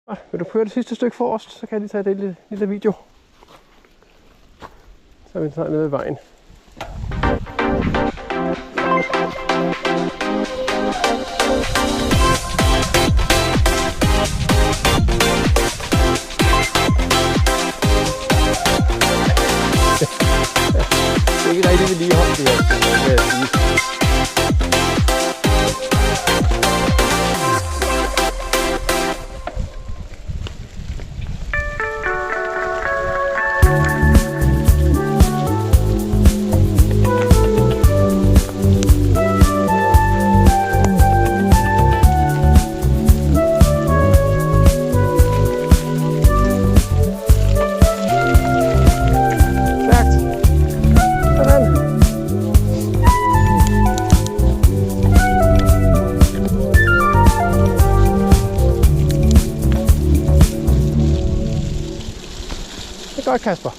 Vil du køre det sidste stykke forrest, så kan jeg lige tage det lille video. Så vi tager ned ad vejen. Det er ikke rigtig vedligeholdt det her, kan jeg sige. Godt, Kasper.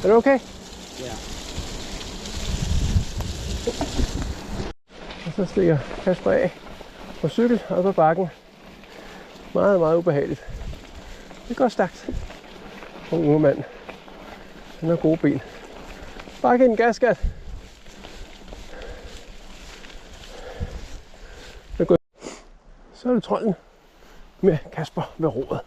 Er du okay? Ja. Og så stikker Kasper af på cykel op ad bakken. Meget, meget ubehageligt. Det går stærkt. Og unge mand. Han har gode ben. Bare giv en gas, skat. Så er det trolden med Kasper ved roret.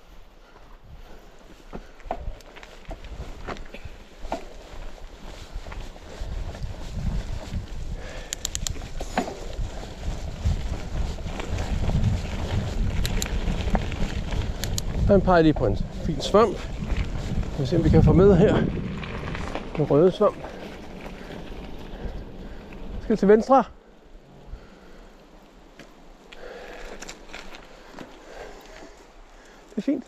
Han peger lige på en fin svamp. Vi vil se, om vi kan få med her. Den røde svamp. Skal til venstre. Det er fint.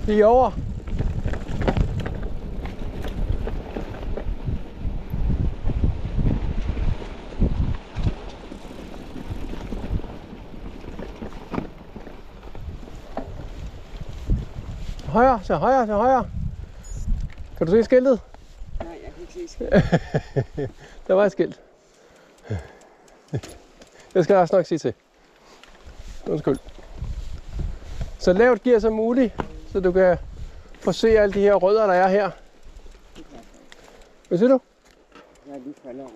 Lige over. Højre, så højre, så højre. Kan du se skiltet? Nej, jeg kan ikke se skiltet. Der var et skilt. Jeg skal også nok sige til. Undskyld. Så lavt gear som muligt, så du kan få se alle de her rødder, der er her. Hvad siger du? Jeg er lige faldet over.